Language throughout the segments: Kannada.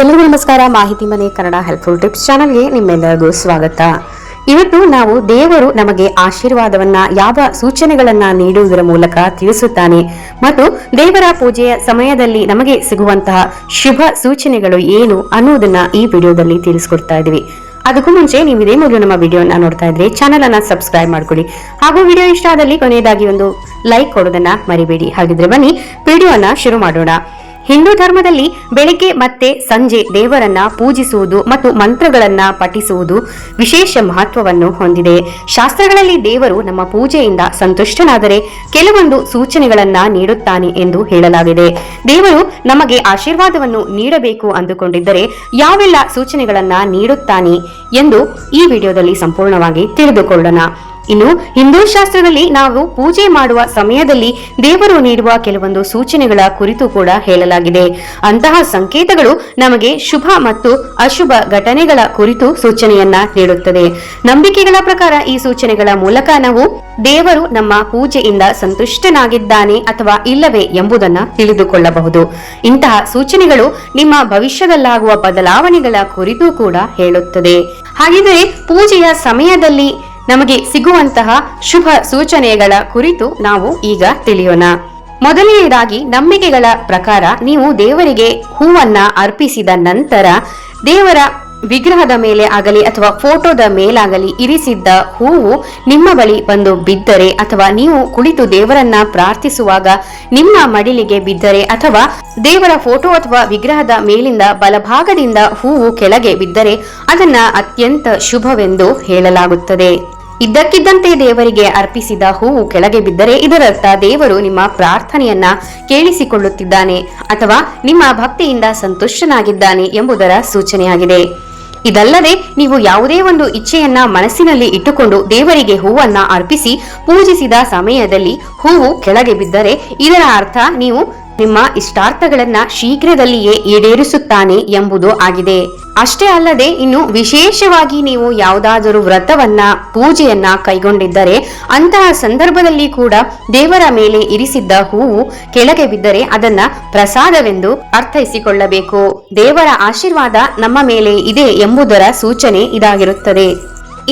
ಎಲ್ಲರಿಗೂ ನಮಸ್ಕಾರ. ಮಾಹಿತಿ ಮನೆ ಕನ್ನಡ ಹೆಲ್ಪ್ಫುಲ್ ಟಿಪ್ಸ್ ಚಾನೆಲ್ಗೆ ನಿಮ್ಮೆಲ್ಲರಿಗೂ ಸ್ವಾಗತ. ಇವತ್ತು ನಾವು ದೇವರು ನಮಗೆ ಆಶೀರ್ವಾದವನ್ನ ಯಾವ ಸೂಚನೆಗಳನ್ನ ನೀಡುವುದರ ಮೂಲಕ ತಿಳಿಸುತ್ತಾನೆ ಮತ್ತು ದೇವರ ಪೂಜೆಯ ಸಮಯದಲ್ಲಿ ನಮಗೆ ಸಿಗುವಂತಹ ಶುಭ ಸೂಚನೆಗಳು ಏನು ಅನ್ನುವುದನ್ನ ಈ ವಿಡಿಯೋದಲ್ಲಿ ತಿಳಿಸ್ಕೊಡ್ತಾ ಇದೀವಿ. ಅದಕ್ಕೂ ಮುಂಚೆ ನೀವು ಇದೇ ಮೊದಲು ನಮ್ಮ ವಿಡಿಯೋನ ನೋಡ್ತಾ ಇದ್ರೆ ಚಾನೆಲ್ ಅನ್ನ ಸಬ್ಸ್ಕ್ರೈಬ್ ಮಾಡ್ಕೊಳ್ಳಿ ಹಾಗೂ ವಿಡಿಯೋ ಇಷ್ಟ ಆದಲ್ಲಿ ಕೊನೆಯದಾಗಿ ಒಂದು ಲೈಕ್ ಕೊಡೋದನ್ನ ಮರಿಬೇಡಿ. ಹಾಗಿದ್ರೆ ಬನ್ನಿ ವಿಡಿಯೋನ ಶುರು ಮಾಡೋಣ. ಹಿಂದೂ ಧರ್ಮದಲ್ಲಿ ಬೆಳಿಗ್ಗೆ ಮತ್ತೆ ಸಂಜೆ ದೇವರನ್ನ ಪೂಜಿಸುವುದು ಮತ್ತು ಮಂತ್ರಗಳನ್ನ ಪಠಿಸುವುದು ವಿಶೇಷ ಮಹತ್ವವನ್ನು ಹೊಂದಿದೆ. ಶಾಸ್ತ್ರಗಳಲ್ಲಿ ದೇವರು ನಮ್ಮ ಪೂಜೆಯಿಂದ ಸಂತುಷ್ಟನಾದರೆ ಕೆಲವೊಂದು ಸೂಚನೆಗಳನ್ನ ನೀಡುತ್ತಾನೆ ಎಂದು ಹೇಳಲಾಗಿದೆ. ದೇವರು ನಮಗೆ ಆಶೀರ್ವಾದವನ್ನು ನೀಡಬೇಕು ಅಂದುಕೊಂಡಿದ್ದರೆ ಯಾವೆಲ್ಲ ಸೂಚನೆಗಳನ್ನ ನೀಡುತ್ತಾನೆ ಎಂದು ಈ ವಿಡಿಯೋದಲ್ಲಿ ಸಂಪೂರ್ಣವಾಗಿ ತಿಳಿದುಕೊಳ್ಳೋಣ. ಇನ್ನು ಹಿಂದೂ ಶಾಸ್ತ್ರದಲ್ಲಿ ನಾವು ಪೂಜೆ ಮಾಡುವ ಸಮಯದಲ್ಲಿ ದೇವರು ನೀಡುವ ಕೆಲವೊಂದು ಸೂಚನೆಗಳ ಕುರಿತು ಕೂಡ ಹೇಳಲಾಗಿದೆ. ಅಂತಹ ಸಂಕೇತಗಳು ನಮಗೆ ಶುಭ ಮತ್ತು ಅಶುಭ ಘಟನೆಗಳ ಕುರಿತು ಸೂಚನೆಯನ್ನ ನೀಡುತ್ತದೆ. ನಂಬಿಕೆಗಳ ಪ್ರಕಾರ ಈ ಸೂಚನೆಗಳ ಮೂಲಕ ನಾವು ದೇವರು ನಮ್ಮ ಪೂಜೆಯಿಂದ ಸಂತುಷ್ಟನಾಗಿದ್ದಾನೆ ಅಥವಾ ಇಲ್ಲವೇ ಎಂಬುದನ್ನು ತಿಳಿದುಕೊಳ್ಳಬಹುದು. ಇಂತಹ ಸೂಚನೆಗಳು ನಿಮ್ಮ ಭವಿಷ್ಯದಲ್ಲಾಗುವ ಬದಲಾವಣೆಗಳ ಕುರಿತು ಕೂಡ ಹೇಳುತ್ತದೆ. ಹಾಗಿದ್ರೆ ಪೂಜೆಯ ಸಮಯದಲ್ಲಿ ನಮಗೆ ಸಿಗುವಂತಹ ಶುಭ ಸೂಚನೆಗಳ ಕುರಿತು ನಾವು ಈಗ ತಿಳಿಯೋಣ. ಮೊದಲನೆಯದಾಗಿ ನಂಬಿಕೆಗಳ ಪ್ರಕಾರ ನೀವು ದೇವರಿಗೆ ಹೂವನ್ನ ಅರ್ಪಿಸಿದ ನಂತರ ದೇವರ ವಿಗ್ರಹದ ಮೇಲೆ ಆಗಲಿ ಅಥವಾ ಫೋಟೋದ ಮೇಲಾಗಲಿ ಇರಿಸಿದ್ದ ಹೂವು ನಿಮ್ಮ ಬಳಿ ಬಂದು ಬಿದ್ದರೆ ಅಥವಾ ನೀವು ಕುಳಿತು ದೇವರನ್ನ ಪ್ರಾರ್ಥಿಸುವಾಗ ನಿಮ್ಮ ಮಡಿಲಿಗೆ ಬಿದ್ದರೆ ಅಥವಾ ದೇವರ ಫೋಟೋ ಅಥವಾ ವಿಗ್ರಹದ ಮೇಲಿಂದ ಬಲಭಾಗದಿಂದ ಹೂವು ಕೆಳಗೆ ಬಿದ್ದರೆ ಅದನ್ನ ಅತ್ಯಂತ ಶುಭವೆಂದು ಹೇಳಲಾಗುತ್ತದೆ. ಇದ್ದಕ್ಕಿದ್ದಂತೆ ದೇವರಿಗೆ ಅರ್ಪಿಸಿದ ಹೂವು ಕೆಳಗೆ ಬಿದ್ದರೆ ಇದರರ್ಥ ದೇವರು ನಿಮ್ಮ ಪ್ರಾರ್ಥನೆಯನ್ನ ಕೇಳಿಸಿಕೊಳ್ಳುತ್ತಿದ್ದಾನೆ ಅಥವಾ ನಿಮ್ಮ ಭಕ್ತಿಯಿಂದ ಸಂತುಷ್ಟನಾಗಿದ್ದಾನೆ ಎಂಬುದರ ಸೂಚನೆಯಾಗಿದೆ. ಇದಲ್ಲದೆ ನೀವು ಯಾವುದೇ ಒಂದು ಇಚ್ಛೆಯನ್ನ ಮನಸ್ಸಿನಲ್ಲಿ ಇಟ್ಟುಕೊಂಡು ದೇವರಿಗೆ ಹೂವನ್ನ ಅರ್ಪಿಸಿ ಪೂಜಿಸಿದ ಸಮಯದಲ್ಲಿ ಹೂವು ಕೆಳಗೆ ಬಿದ್ದರೆ ಇದರ ಅರ್ಥ ನೀವು ನಿಮ್ಮ ಇಷ್ಟಾರ್ಥಗಳನ್ನ ಶೀಘ್ರದಲ್ಲಿಯೇ ಈಡೇರಿಸುತ್ತಾನೆ ಎಂಬುದು ಆಗಿದೆ. ಅಷ್ಟೇ ಅಲ್ಲದೆ ಇನ್ನು ವಿಶೇಷವಾಗಿ ನೀವು ಯಾವುದಾದರೂ ವ್ರತವನ್ನ ಪೂಜೆಯನ್ನ ಕೈಗೊಂಡಿದ್ದರೆ ಅಂತಹ ಸಂದರ್ಭದಲ್ಲಿ ಕೂಡ ದೇವರ ಮೇಲೆ ಇರಿಸಿದ್ದ ಹೂವು ಕೆಳಗೆ ಬಿದ್ದರೆ ಅದನ್ನ ಪ್ರಸಾದವೆಂದು ಅರ್ಥೈಸಿಕೊಳ್ಳಬೇಕು. ದೇವರ ಆಶೀರ್ವಾದ ನಮ್ಮ ಮೇಲೆ ಇದೆ ಎಂಬುದರ ಸೂಚನೆ ಇದಾಗಿರುತ್ತದೆ.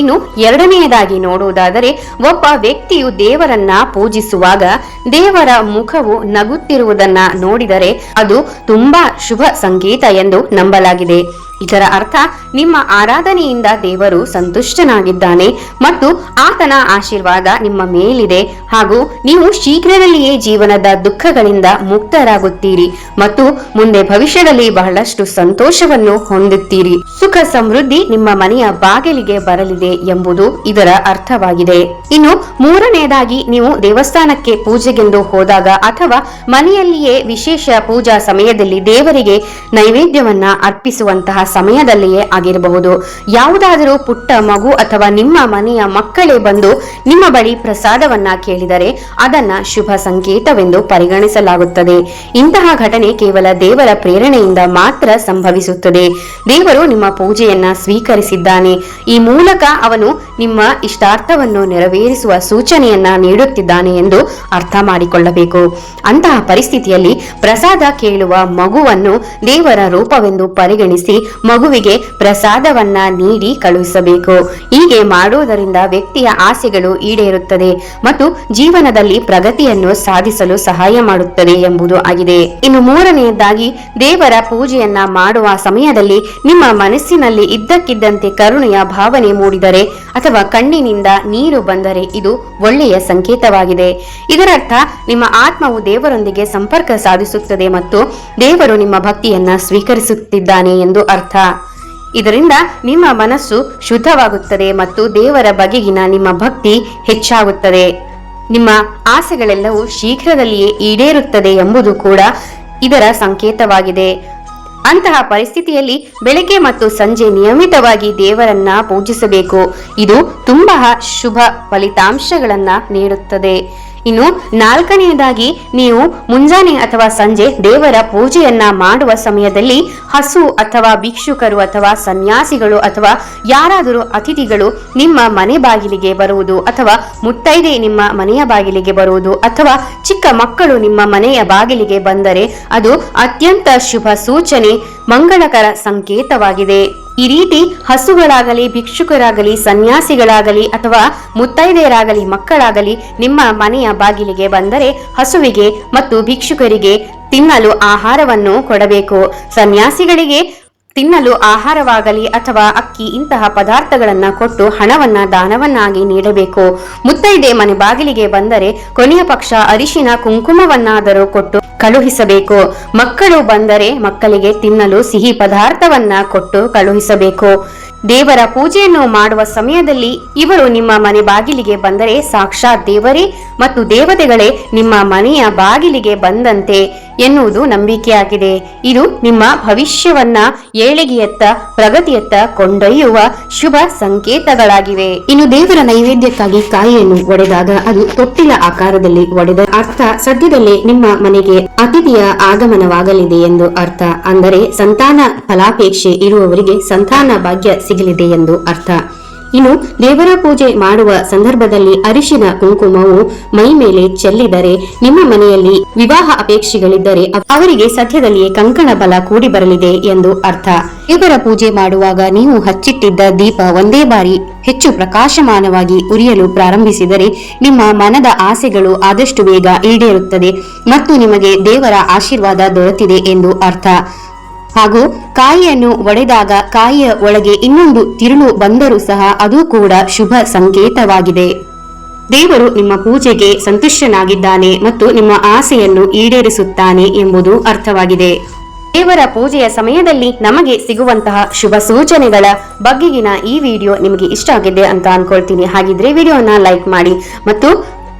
ಇನ್ನು ಎರಡನೆಯದಾಗಿ ನೋಡುವುದಾದರೆ ಒಬ್ಬ ವ್ಯಕ್ತಿಯು ದೇವರನ್ನ ಪೂಜಿಸುವಾಗ ದೇವರ ಮುಖವು ನಗುತ್ತಿರುವುದನ್ನ ನೋಡಿದರೆ ಅದು ತುಂಬಾ ಶುಭ ಸಂಕೇತ ಎಂದು ನಂಬಲಾಗಿದೆ. ಇದರ ಅರ್ಥ ನಿಮ್ಮ ಆರಾಧನೆಯಿಂದ ದೇವರು ಸಂತುಷ್ಟನಾಗಿದ್ದಾನೆ ಮತ್ತು ಆತನ ಆಶೀರ್ವಾದ ನಿಮ್ಮ ಮೇಲಿದೆ ಹಾಗೂ ನೀವು ಶೀಘ್ರದಲ್ಲಿಯೇ ಜೀವನದ ದುಃಖಗಳಿಂದ ಮುಕ್ತರಾಗುತ್ತೀರಿ ಮತ್ತು ಮುಂದೆ ಭವಿಷ್ಯದಲ್ಲಿ ಬಹಳಷ್ಟು ಸಂತೋಷವನ್ನು ಹೊಂದುತ್ತೀರಿ. ಸುಖ ಸಮೃದ್ಧಿ ನಿಮ್ಮ ಮನೆಯ ಬಾಗಿಲಿಗೆ ಬರಲಿದೆ ಎಂಬುದು ಇದರ ಅರ್ಥವಾಗಿದೆ. ಇನ್ನು ಮೂರನೆಯದಾಗಿ ನೀವು ದೇವಸ್ಥಾನಕ್ಕೆ ಪೂಜೆಗೆಂದು ಹೋದಾಗ ಅಥವಾ ಮನೆಯಲ್ಲಿಯೇ ವಿಶೇಷ ಪೂಜಾ ಸಮಯದಲ್ಲಿ ದೇವರಿಗೆ ನೈವೇದ್ಯವನ್ನ ಅರ್ಪಿಸುವಂತಹ ಸಮಯದಲ್ಲಿಯೇ ಆಗಿರಬಹುದು. ಯಾವುದಾದರೂ ಪುಟ್ಟ ಮಗು ಅಥವಾ ನಿಮ್ಮ ಮನೆಯ ಮಕ್ಕಳೇ ಬಂದು ನಿಮ್ಮ ಬಳಿ ಪ್ರಸಾದವನ್ನ ಕೇಳಿದರೆ ಅದನ್ನ ಶುಭ ಸಂಕೇತವೆಂದು ಪರಿಗಣಿಸಲಾಗುತ್ತದೆ. ಇಂತಹ ಘಟನೆ ಕೇವಲ ದೇವರ ಪ್ರೇರಣೆಯಿಂದ ಮಾತ್ರ ಸಂಭವಿಸುತ್ತದೆ. ದೇವರು ನಿಮ್ಮ ಪೂಜೆಯನ್ನ ಸ್ವೀಕರಿಸಿದ್ದಾನೆ. ಈ ಮೂಲಕ ಅವನು ನಿಮ್ಮ ಇಷ್ಟಾರ್ಥವನ್ನು ನೆರವೇರಿಸುವ ಸೂಚನೆಯನ್ನ ನೀಡುತ್ತಿದ್ದಾನೆ ಎಂದು ಅರ್ಥ ಮಾಡಿಕೊಳ್ಳಬೇಕು. ಅಂತಹ ಪರಿಸ್ಥಿತಿಯಲ್ಲಿ ಪ್ರಸಾದ ಕೇಳುವ ಮಗುವನ್ನು ದೇವರ ರೂಪವೆಂದು ಪರಿಗಣಿಸಿ ಮಗುವಿಗೆ ಪ್ರಸಾದವನ್ನ ನೀಡಿ ಕಳುಹಿಸಬೇಕು. ಹೀಗೆ ಮಾಡುವುದರಿಂದ ವ್ಯಕ್ತಿಯ ಆಸೆಗಳು ಈಡೇರುತ್ತದೆ ಮತ್ತು ಜೀವನದಲ್ಲಿ ಪ್ರಗತಿಯನ್ನು ಸಾಧಿಸಲು ಸಹಾಯ ಮಾಡುತ್ತದೆ ಎಂಬುದು ಆಗಿದೆ. ಇನ್ನು ಮೂರನೆಯದಾಗಿ ದೇವರ ಪೂಜೆಯನ್ನ ಮಾಡುವ ಸಮಯದಲ್ಲಿ ನಿಮ್ಮ ಮನಸ್ಸಿನಲ್ಲಿ ಇದ್ದಕ್ಕಿದ್ದಂತೆ ಕರುಣೆಯ ಭಾವನೆ ಮೂಡಿದರೆ ಅಥವಾ ಕಣ್ಣಿನಿಂದ ನೀರು ಬಂದರೆ ಇದು ಒಳ್ಳೆಯ ಸಂಕೇತವಾಗಿದೆ. ಇದರರ್ಥ ನಿಮ್ಮ ಆತ್ಮವು ದೇವರೊಂದಿಗೆ ಸಂಪರ್ಕ ಸಾಧಿಸುತ್ತದೆ ಮತ್ತು ದೇವರು ನಿಮ್ಮ ಭಕ್ತಿಯನ್ನ ಸ್ವೀಕರಿಸುತ್ತಿದ್ದಾನೆ ಎಂದು ಅರ್ಥ. ಇದರಿಂದ ನಿಮ್ಮ ಮನಸ್ಸು ಶುದ್ಧವಾಗುತ್ತದೆ ಮತ್ತು ದೇವರ ಬಗೆಗಿನ ನಿಮ್ಮ ಭಕ್ತಿ ಹೆಚ್ಚಾಗುತ್ತದೆ. ನಿಮ್ಮ ಆಸೆಗಳೆಲ್ಲವೂ ಶೀಘ್ರದಲ್ಲಿಯೇ ಈಡೇರುತ್ತದೆ ಎಂಬುದು ಕೂಡ ಇದರ ಸಂಕೇತವಾಗಿದೆ. ಅಂತಹ ಪರಿಸ್ಥಿತಿಯಲ್ಲಿ ಬೆಳಗ್ಗೆ ಮತ್ತು ಸಂಜೆ ನಿಯಮಿತವಾಗಿ ದೇವರನ್ನ ಪೂಜಿಸಬೇಕು. ಇದು ತುಂಬಾ ಶುಭ ಫಲಿತಾಂಶಗಳನ್ನ ನೀಡುತ್ತದೆ. ಇನ್ನು ನಾಲ್ಕನೆಯದಾಗಿ ನೀವು ಮುಂಜಾನೆ ಅಥವಾ ಸಂಜೆ ದೇವರ ಪೂಜೆಯನ್ನ ಮಾಡುವ ಸಮಯದಲ್ಲಿ ಹಸು ಅಥವಾ ಭಿಕ್ಷುಕರು ಅಥವಾ ಸನ್ಯಾಸಿಗಳು ಅಥವಾ ಯಾರಾದರೂ ಅತಿಥಿಗಳು ನಿಮ್ಮ ಮನೆ ಬಾಗಿಲಿಗೆ ಬರುವುದು ಅಥವಾ ಮುತ್ತೈದೆ ನಿಮ್ಮ ಮನೆಯ ಬಾಗಿಲಿಗೆ ಬರುವುದು ಅಥವಾ ಚಿಕ್ಕ ಮಕ್ಕಳು ನಿಮ್ಮ ಮನೆಯ ಬಾಗಿಲಿಗೆ ಬಂದರೆ ಅದು ಅತ್ಯಂತ ಶುಭ ಸೂಚನೆ, ಮಂಗಳಕರ ಸಂಕೇತವಾಗಿದೆ. ಈ ರೀತಿ ಹಸುಗಳಾಗಲಿ, ಭಿಕ್ಷುಕರಾಗಲಿ, ಸನ್ಯಾಸಿಗಳಾಗಲಿ ಅಥವಾ ಮುತ್ತೈದೆಯರಾಗಲಿ, ಮಕ್ಕಳಾಗಲಿ ನಿಮ್ಮ ಮನೆಯ ಬಾಗಿಲಿಗೆ ಬಂದರೆ ಹಸುವಿಗೆ ಮತ್ತು ಭಿಕ್ಷುಕರಿಗೆ ತಿನ್ನಲು ಆಹಾರವನ್ನು ಕೊಡಬೇಕು. ಸನ್ಯಾಸಿಗಳಿಗೆ ತಿನ್ನಲು ಆಹಾರವಾಗಲಿ ಅಥವಾ ಅಕ್ಕಿ ಇಂತಹ ಪದಾರ್ಥಗಳನ್ನ ಕೊಟ್ಟು ಹಣವನ್ನ ದಾನವನ್ನಾಗಿ ನೀಡಬೇಕು. ಮುತ್ತೈದೆ ಮನೆ ಬಾಗಿಲಿಗೆ ಬಂದರೆ ಕೊನೆಯ ಪಕ್ಷ ಅರಿಶಿನ ಕುಂಕುಮವನ್ನಾದರೂ ಕೊಟ್ಟು ಕಳುಹಿಸಬೇಕು. ಮಕ್ಕಳು ಬಂದರೆ ಮಕ್ಕಳಿಗೆ ತಿನ್ನಲು ಸಿಹಿ ಪದಾರ್ಥವನ್ನ ಕೊಟ್ಟು ಕಳುಹಿಸಬೇಕು. ದೇವರ ಪೂಜೆಯನ್ನು ಮಾಡುವ ಸಮಯದಲ್ಲಿ ಇವರು ನಿಮ್ಮ ಮನೆ ಬಾಗಿಲಿಗೆ ಬಂದರೆ ಸಾಕ್ಷಾತ್ ದೇವರೇ ಮತ್ತು ದೇವತೆಗಳೇ ನಿಮ್ಮ ಮನೆಯ ಬಾಗಿಲಿಗೆ ಬಂದಂತೆ ಎನ್ನುವುದು ನಂಬಿಕೆಯಾಗಿದೆ. ಇದು ನಿಮ್ಮ ಭವಿಷ್ಯವನ್ನ ಏಳಿಗೆಯತ್ತ, ಪ್ರಗತಿಯತ್ತ ಕೊಂಡೊಯ್ಯುವ ಶುಭ ಸಂಕೇತಗಳಾಗಿವೆ. ಇನ್ನು ದೇವರ ನೈವೇದ್ಯಕ್ಕಾಗಿ ಕಾಯಿಯನ್ನು ಒಡೆದಾಗ ಅದು ತೊಟ್ಟಿಲ ಆಕಾರದಲ್ಲಿ ಒಡೆದ ಅರ್ಥ ಸದ್ಯದಲ್ಲೇ ನಿಮ್ಮ ಮನೆಗೆ ಅತಿಥಿಯ ಆಗಮನವಾಗಲಿದೆ ಎಂದು ಅರ್ಥ. ಅಂದರೆ ಸಂತಾನ ಫಲಾಪೇಕ್ಷೆ ಇರುವವರಿಗೆ ಸಂತಾನ ಭಾಗ್ಯ ಸಿಗಲಿದೆ ಎಂದು ಅರ್ಥ. ಇನ್ನು ದೇವರ ಪೂಜೆ ಮಾಡುವ ಸಂದರ್ಭದಲ್ಲಿ ಅರಿಶಿನ ಕುಂಕುಮವು ಮೈ ಮೇಲೆ ಚೆಲ್ಲಿದರೆ ನಿಮ್ಮ ಮನೆಯಲ್ಲಿ ವಿವಾಹ ಅಪೇಕ್ಷೆಗಳಿದ್ದರೆ ಅವರಿಗೆ ಸದ್ಯದಲ್ಲಿಯೇ ಕಂಕಣ ಬಲ ಕೂಡಿ ಬರಲಿದೆ ಎಂದು ಅರ್ಥ. ದೇವರ ಪೂಜೆ ಮಾಡುವಾಗ ನೀವು ಹಚ್ಚಿಟ್ಟಿದ್ದ ದೀಪ ಒಂದೇ ಬಾರಿ ಹೆಚ್ಚು ಪ್ರಕಾಶಮಾನವಾಗಿ ಉರಿಯಲು ಪ್ರಾರಂಭಿಸಿದರೆ ನಿಮ್ಮ ಮನದ ಆಸೆಗಳು ಆದಷ್ಟು ಬೇಗ ಈಡೇರುತ್ತದೆ ಮತ್ತು ನಿಮಗೆ ದೇವರ ಆಶೀರ್ವಾದ ದೊರೆತಿದೆ ಎಂದು ಅರ್ಥ. ಹಾಗೂ ಕಾಯಿಯನ್ನು ಒಡೆದಾಗ ಕಾಯಿಯ ಒಳಗೆ ಇನ್ನೊಂದು ತಿರುಳು ಬಂದರೂ ಸಹ ಅದು ಕೂಡ ಶುಭ ಸಂಕೇತವಾಗಿದೆ. ದೇವರು ನಿಮ್ಮ ಪೂಜೆಗೆ ಸಂತುಷ್ಟನಾಗಿದ್ದಾನೆ ಮತ್ತು ನಿಮ್ಮ ಆಸೆಯನ್ನು ಈಡೇರಿಸುತ್ತಾನೆ ಎಂಬುದು ಅರ್ಥವಾಗಿದೆ. ದೇವರ ಪೂಜೆಯ ಸಮಯದಲ್ಲಿ ನಮಗೆ ಸಿಗುವಂತಹ ಶುಭ ಸೂಚನೆಗಳ ಬಗೆಗಿನ ಈ ವಿಡಿಯೋ ನಿಮಗೆ ಇಷ್ಟ ಆಗಿದೆ ಅಂತ ಅನ್ಕೊಳ್ತೀನಿ. ಹಾಗಿದ್ರೆ ವಿಡಿಯೋನ ಲೈಕ್ ಮಾಡಿ ಮತ್ತು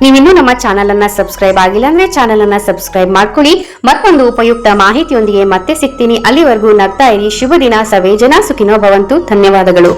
ನೀವಿನ್ನೂ ನಮ್ಮ ಚಾನಲ್ ಅನ್ನ ಸಬ್ಸ್ಕ್ರೈಬ್ ಆಗಿಲ್ಲ ಅಂದ್ರೆ ಚಾನಲ್ ಅನ್ನ ಸಬ್ಸ್ಕ್ರೈಬ್ ಮಾಡ್ಕೊಳ್ಳಿ. ಮತ್ತೊಂದು ಉಪಯುಕ್ತ ಮಾಹಿತಿಯೊಂದಿಗೆ ಮತ್ತೆ ಸಿಗ್ತೀನಿ. ಅಲ್ಲಿವರೆಗೂ ನಗ್ತಾ ಇರಿ. ಶುಭ ದಿನ. ಸರ್ವೇ ಜನ ಸುಖಿನೋ ಭವಂತು. ಧನ್ಯವಾದಗಳು.